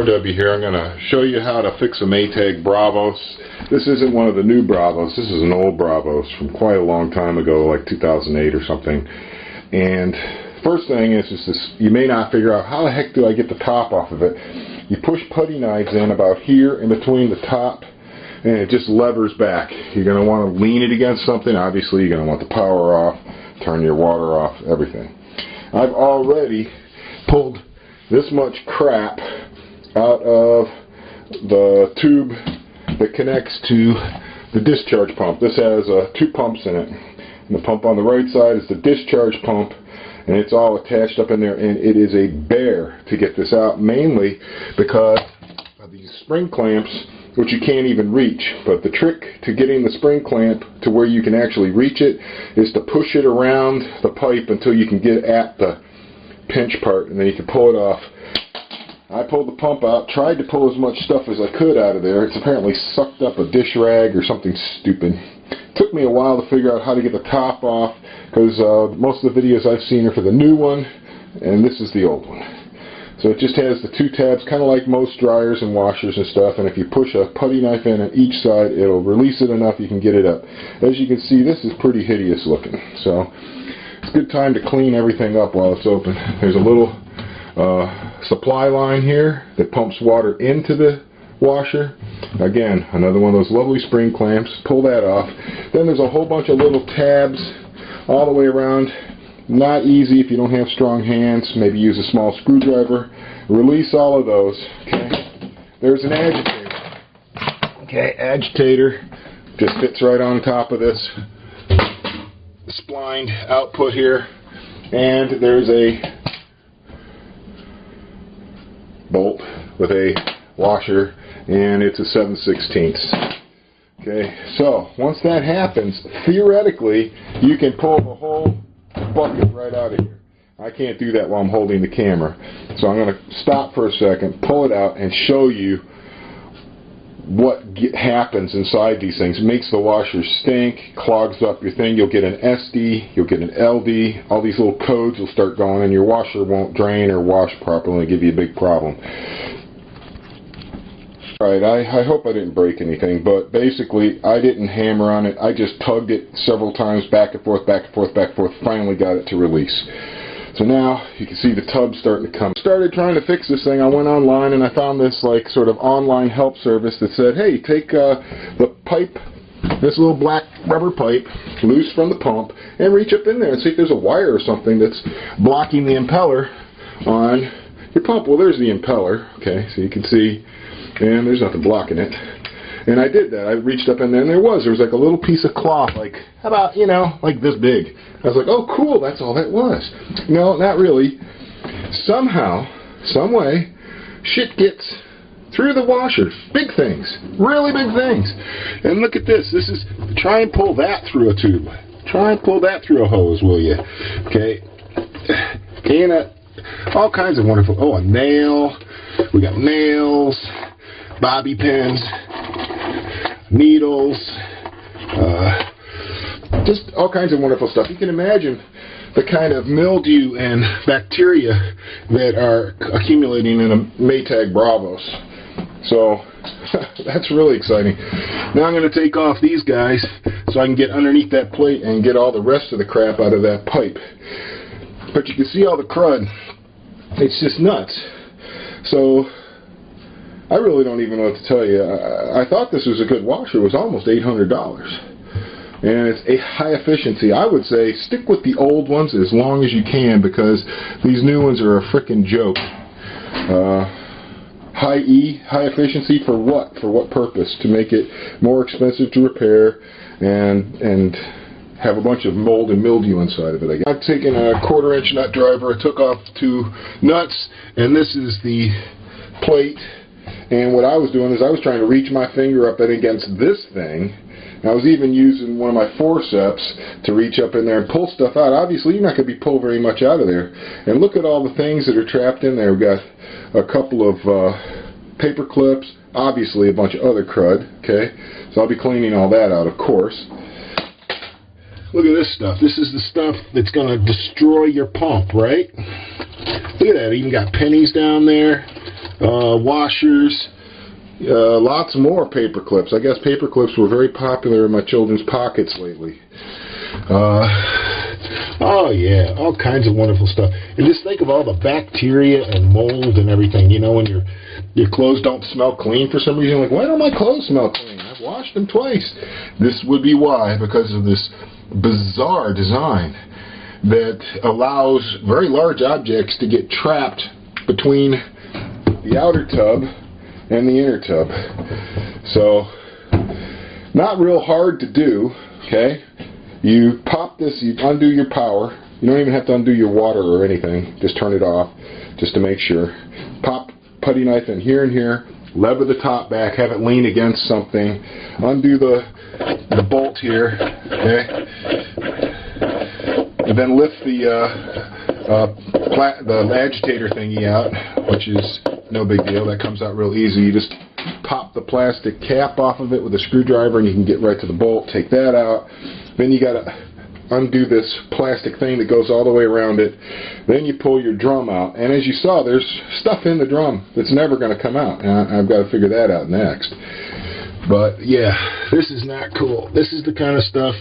W here. I'm going to show you how to fix a Maytag Bravos. This isn't one of the new Bravos. This is an old Bravos from quite a long time ago, like 2008 or something. And first thing is this, you may not figure out how the heck do I get the top off of it. You push putty knives in about here in between the top, and it just levers back. You're going to want to lean it against something. Obviously, you're going to want the power off, turn your water off, everything. I've already pulled this much crap out of the tube that connects to the discharge pump. This has two pumps in it. And the pump on the right side is the discharge pump, and it's all attached up in there, and it is a bear to get this out, mainly because of these spring clamps, which you can't even reach. But the trick to getting the spring clamp to where you can actually reach it is to push it around the pipe until you can get at the pinch part, and then you can pull it off. I pulled the pump out, tried to pull as much stuff as I could out of there. It's apparently sucked up a dish rag or something stupid. It took me a while to figure out how to get the top off, because most of the videos I've seen are for the new one, and this is the old one. So it just has the two tabs, kind of like most dryers and washers and stuff, and if you push a putty knife in on each side, it'll release it enough you can get it up. As you can see, this is pretty hideous looking. So it's a good time to clean everything up while it's open. There's a little supply line here that pumps water into the washer. Again, another one of those lovely spring clamps. Pull that off. Then there's a whole bunch of little tabs all the way around. Not easy if you don't have strong hands. Maybe use a small screwdriver. Release all of those. Okay. There's an agitator. Okay, agitator just fits right on top of this splined output here. And there's a bolt with a washer, and it's a 7/16. Okay, so once that happens, theoretically you can pull the whole bucket right out of here. I can't do that while I'm holding the camera, so I'm going to stop for a second, pull it out, and show you what happens inside these things. It makes the washer stink, clogs up your thing. You'll get an SD, you'll get an LD, all these little codes will start going, and your washer won't drain or wash properly and give you a big problem. Alright, I hope I didn't break anything, but basically I didn't hammer on it. I just tugged it several times, back and forth, back and forth, back and forth, finally got it to release. So now you can see the tub starting to come. Started trying to fix this thing. I went online and I found this like sort of online help service that said, hey, take the pipe, this little black rubber pipe, loose from the pump, and reach up in there and see if there's a wire or something that's blocking the impeller on your pump. Well, there's the impeller, okay, so you can see, and there's nothing blocking it. And I did that. I reached up in there, and there was like a little piece of cloth, like about, you know, like this big. I was like, oh, cool, that's all that was. No, not really. Somehow, some way, shit gets through the washer. Big things. Really big things. And look at this. This is, try and pull that through a tube. Try and pull that through a hose, will you? Okay. All kinds of wonderful, oh, a nail. We got nails, bobby pins, needles, just all kinds of wonderful stuff. You can imagine the kind of mildew and bacteria that are accumulating in a Maytag Bravos. So that's really exciting. Now I'm going to take off these guys so I can get underneath that plate and get all the rest of the crap out of that pipe. But you can see all the crud. It's just nuts. So I really don't even know what to tell you. I thought this was a good washer. It was almost $800. And it's a high efficiency. I would say stick with the old ones as long as you can, because these new ones are a frickin' joke. High E, high efficiency for what? For what purpose? To make it more expensive to repair and have a bunch of mold and mildew inside of it. I've taken a 1/4-inch nut driver. I took off 2 nuts, and this is the plate. And what I was doing is I was trying to reach my finger up against this thing. I was even using one of my forceps to reach up in there and pull stuff out. Obviously, you're not going to be pulled very much out of there. And look at all the things that are trapped in there. We've got a couple of paper clips, obviously a bunch of other crud. Okay, so I'll be cleaning all that out, of course. Look at this stuff. This is the stuff that's going to destroy your pump, right? Look at that. Even got pennies down there. washers, lots more paper clips. I guess paper clips were very popular in my children's pockets lately. Oh yeah, all kinds of wonderful stuff. And just think of all the bacteria and mold and everything. You know, when your clothes don't smell clean for some reason, like, why don't my clothes smell clean? I've washed them twice. This would be why, because of this bizarre design that allows very large objects to get trapped between the outer tub and the inner tub. So, not real hard to do, okay? You pop this, you undo your power. You don't even have to undo your water or anything. Just turn it off, just to make sure. Pop putty knife in here and here. Lever the top back, have it lean against something. Undo the bolt here, okay? And then lift the agitator thingy out, which is no big deal. That comes out real easy. You just pop the plastic cap off of it with a screwdriver and you can get right to the bolt. Take that out. Then you got to undo this plastic thing that goes all the way around it. Then you pull your drum out. And as you saw, there's stuff in the drum that's never going to come out. And I've got to figure that out next. But yeah, this is not cool. This is the kind of stuff.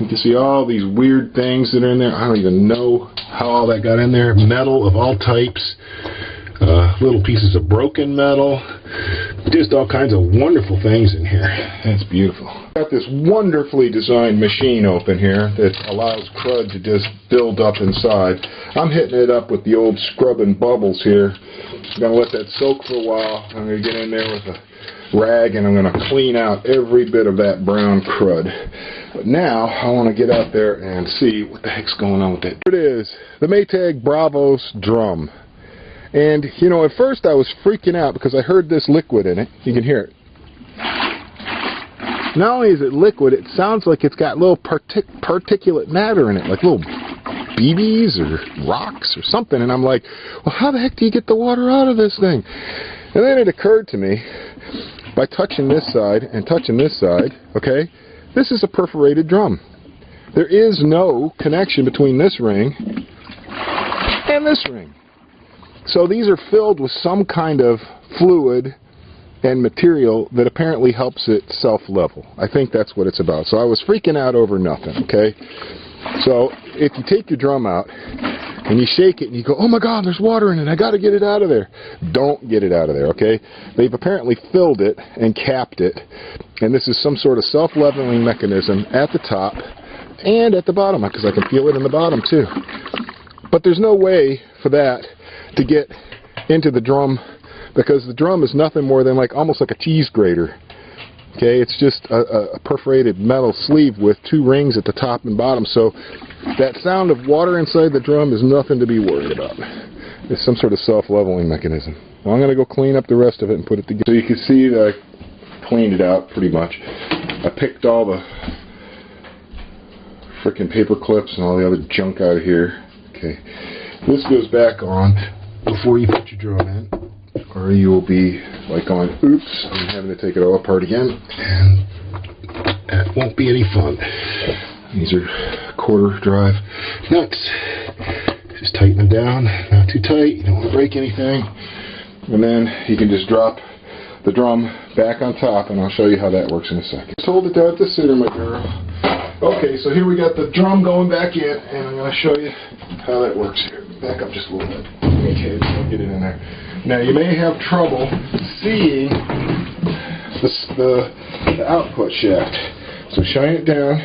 You can see all these weird things that are in there. I don't even know how all that got in there. Metal of all types. Little pieces of broken metal. Just all kinds of wonderful things in here. That's beautiful. Got this wonderfully designed machine open here that allows crud to just build up inside. I'm hitting it up with the old scrub and bubbles here. I'm going to let that soak for a while. I'm going to get in there with a rag and I'm going to clean out every bit of that brown crud. But now I want to get out there and see what the heck's going on with it. Here it is, the Maytag Bravos drum. And, you know, at first I was freaking out because I heard this liquid in it. You can hear it. Not only is it liquid, it sounds like it's got little particulate matter in it, like little BBs or rocks or something. And I'm like, well, how the heck do you get the water out of this thing? And then it occurred to me, by touching this side and touching this side, okay, this is a perforated drum. There is no connection between this ring and this ring. So these are filled with some kind of fluid and material that apparently helps it self-level. I think that's what it's about. So I was freaking out over nothing, okay? So if you take your drum out and you shake it and you go, oh my God, there's water in it, I got to get it out of there. Don't get it out of there, okay? They've apparently filled it and capped it, and this is some sort of self-leveling mechanism at the top and at the bottom, because I can feel it in the bottom too. But there's no way for that to get into the drum, because the drum is nothing more than almost like a cheese grater. Okay, it's just a perforated metal sleeve with two rings at the top and bottom, so that sound of water inside the drum is nothing to be worried about. It's some sort of self-leveling mechanism. Well, I'm going to go clean up the rest of it and put it together. So you can see that I cleaned it out pretty much. I picked all the frickin' paper clips and all the other junk out of here. Okay, this goes back on before you put your drum in, or you will be going, oops, I'm having to take it all apart again, and that won't be any fun. These are quarter drive nuts. Just tighten them down, not too tight, you don't want to break anything, and then you can just drop the drum back on top, and I'll show you how that works in a second. Just hold it down at the center, my girl. Okay, so here we got the drum going back in, and I'm going to show you how that works here. Back up just a little bit. Okay, I'll get it in there. Now, you may have trouble seeing the output shaft. So shine it down.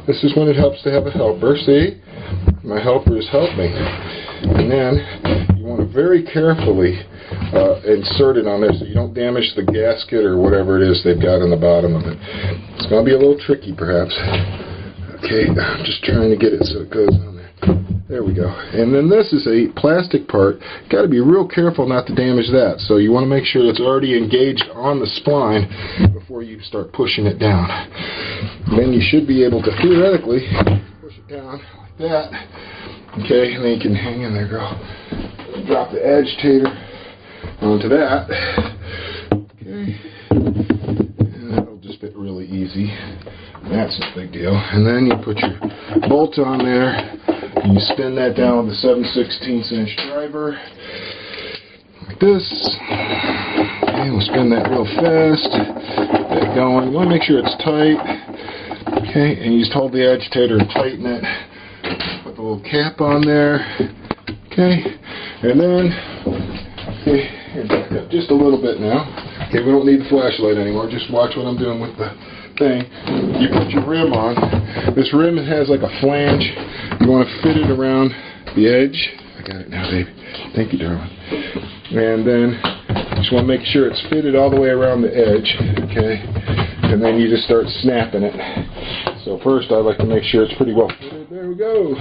This is when it helps to have a helper. See? My helper is helping. And then you want to very carefully insert it on there so you don't damage the gasket or whatever it is they've got on the bottom of it. It's going to be a little tricky, perhaps. Okay, I'm just trying to get it so it goes on there. There we go. And then this is a plastic part. Got to be real careful not to damage that. So you want to make sure it's already engaged on the spline before you start pushing it down. And then you should be able to theoretically push it down like that. Okay, and then you can hang in there, girl. Drop the agitator onto that. Okay. And that'll just fit really easy. That's no big deal. And then you put your bolt on there. And you spin that down with a 7/16" driver, like like this. Okay, we'll spin that real fast. Get that going. You want to make sure it's tight. Okay, and you just hold the agitator and tighten it. Put the little cap on there. Okay, and then, okay, here, back up just a little bit now. Okay, we don't need the flashlight anymore. Just watch what I'm doing with the thing. You put your rim on. This rim has like a flange. You want to fit it around the edge. I got it now, baby. Thank you, darling. And then just want to make sure it's fitted all the way around the edge. Okay, and then you just start snapping it. So first, I like to make sure it's pretty well fitted. There we go.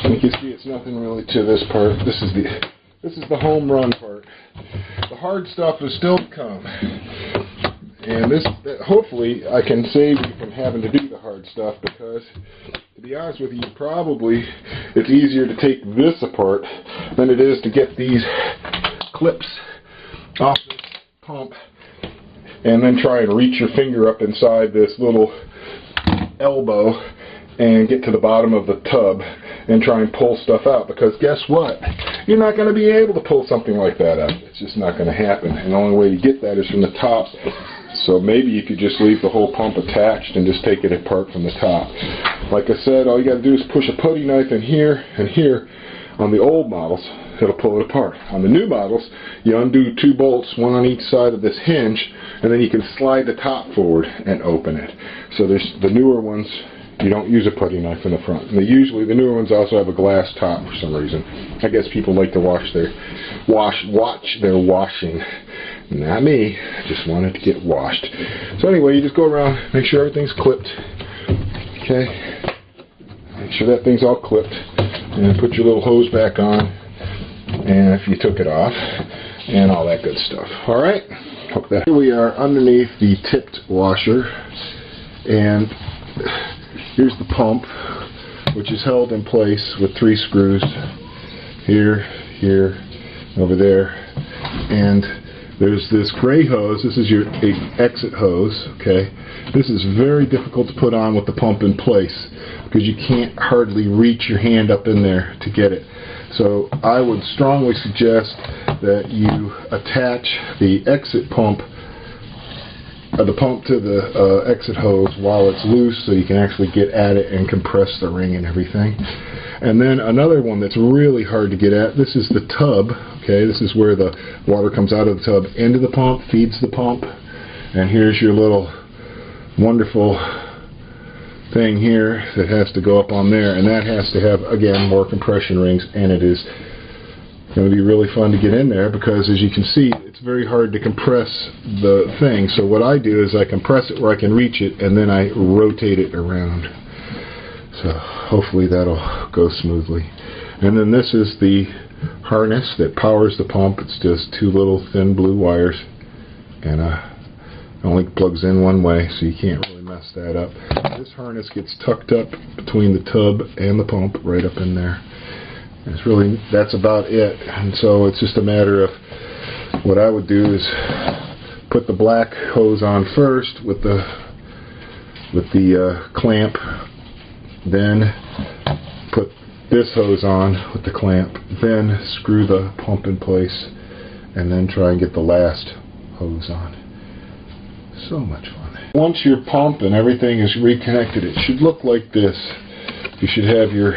You can see it's nothing really to this part. This is the home run part. The hard stuff is still to come. And hopefully I can save you from having to do the hard stuff, because to be honest with you, probably it's easier to take this apart than it is to get these clips off this pump and then try and reach your finger up inside this little elbow and get to the bottom of the tub and try and pull stuff out, because guess what? You're not going to be able to pull something like that out. It's just not going to happen. And the only way to get that is from the top. So maybe you could just leave the whole pump attached and just take it apart from the top. Like I said, all you got to do is push a putty knife in here and here. On the old models, it'll pull it apart. On the new models, you undo 2 bolts, one on each side of this hinge, and then you can slide the top forward and open it. So there's the newer ones, you don't use a putty knife in the front. And the newer ones also have a glass top for some reason. I guess people like to watch their washing. Not me. I just wanted to get washed. So anyway, you just go around, make sure everything's clipped. Okay. Make sure that thing's all clipped. And then put your little hose back on. And if you took it off. And all that good stuff. Alright. Here we are underneath the tipped washer. And here's the pump, which is held in place with 3 screws. Here, here, over there. And there's this gray hose. This is your exit hose. Okay, this is very difficult to put on with the pump in place because you can't hardly reach your hand up in there to get it. So I would strongly suggest that you attach the exit pump, the pump to the exit hose while it's loose, so you can actually get at it and compress the ring and everything. And then another one that's really hard to get at, this is the tub. Okay, this is where the water comes out of the tub into the pump, feeds the pump. And here's your little wonderful thing here that has to go up on there, and that has to have, again, more compression rings, and it is going to be really fun to get in there because, as you can see, it's very hard to compress the thing. So what I do is I compress it where I can reach it, and then I rotate it around. So hopefully that'll go smoothly. And then this is the harness that powers the pump. It's just 2 little thin blue wires, and it only plugs in one way, so you can't really mess that up. This harness gets tucked up between the tub and the pump, right up in there. And that's about it. And so it's just a matter of, what I would do is put the black hose on first with the clamp, then put this hose on with the clamp, then screw the pump in place, and then try and get the last hose on. So much fun. Once your pump and everything is reconnected, it should look like this. You should have your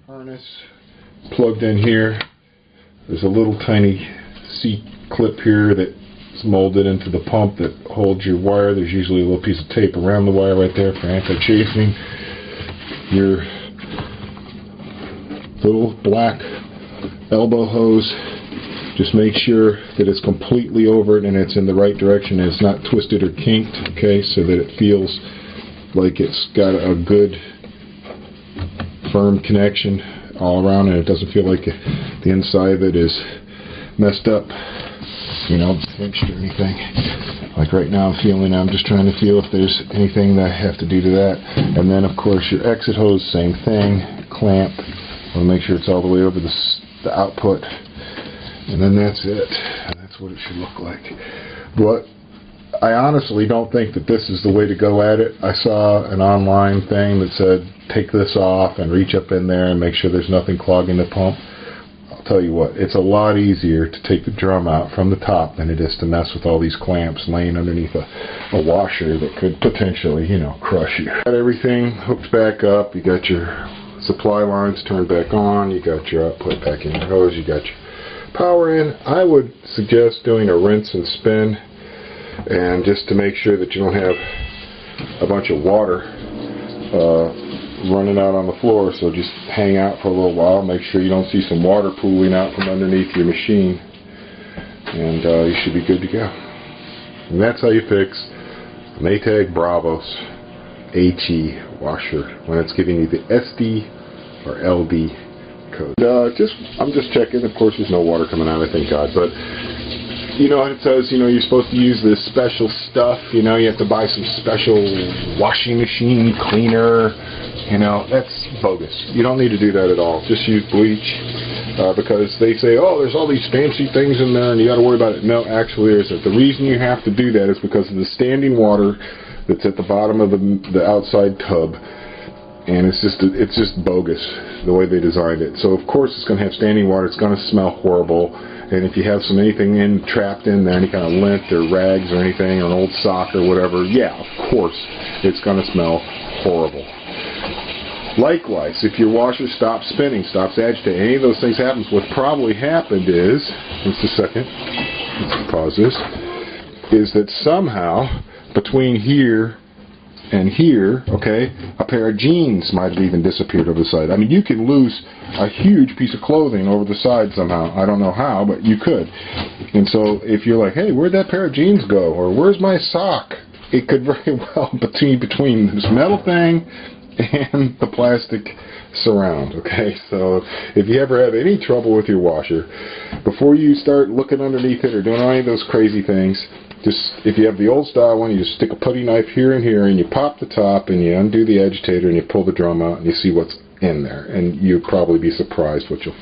harness plugged in here. There's a little tiny C-clip here that's molded into the pump that holds your wire. There's usually a little piece of tape around the wire right there for anti-chafing. Your little black elbow hose, just make sure that it's completely over it and it's in the right direction and it's not twisted or kinked, okay, so that it feels like it's got a good firm connection all around and it doesn't feel like the inside of it is messed up, you know, pinched or anything. Like right now I'm just trying to feel if there's anything that I have to do to that. And then of course your exit hose, same thing, clamp. Want to make sure it's all the way over the output, and then that's it. And that's what it should look like. But I honestly don't think that this is the way to go at it. I saw an online thing that said take this off and reach up in there and make sure there's nothing clogging the pump. I'll tell you what, it's a lot easier to take the drum out from the top than it is to mess with all these clamps laying underneath a washer that could potentially, you know, crush you. Got everything hooked back up. You got your supply lines turned back on. You got your output back in your hose. You got your power in. I would suggest doing a rinse and spin, and just to make sure that you don't have a bunch of water running out on the floor. So just hang out for a little while, make sure you don't see some water pooling out from underneath your machine, and you should be good to go. And that's how you fix Maytag Bravos HE washer when it's giving you the SD or LD code. I'm just checking. Of course, there's no water coming out, I thank God, but you know, it says, you know, you're supposed to use this special stuff, you know, you have to buy some special washing machine cleaner, you know, that's bogus. You don't need to do that at all. Just use bleach, because they say, oh, there's all these fancy things in there and you got to worry about it. No, actually there isn't. The reason you have to do that is because of the standing water that's at the bottom of the outside tub, and it's just bogus the way they designed it. So of course it's going to have standing water. It's going to smell horrible. And if you have anything trapped in there, any kind of lint or rags or anything, or an old sock or whatever, yeah, of course, it's going to smell horrible. Likewise, if your washer stops spinning, stops agitating, any of those things happens, what probably happened is, just a second, let's pause this, is that somehow between here and here, okay, a pair of jeans might have even disappeared over the side. I mean, you can lose a huge piece of clothing over the side somehow. I don't know how, but you could. And so if you're like, hey, where'd that pair of jeans go? Or where's my sock? It could very well between this metal thing and the plastic surround, okay? So if you ever have any trouble with your washer, before you start looking underneath it or doing any of those crazy things, just, if you have the old style one, you just stick a putty knife here and here, and you pop the top, and you undo the agitator, and you pull the drum out, and you see what's in there. And you'd probably be surprised what you'll find.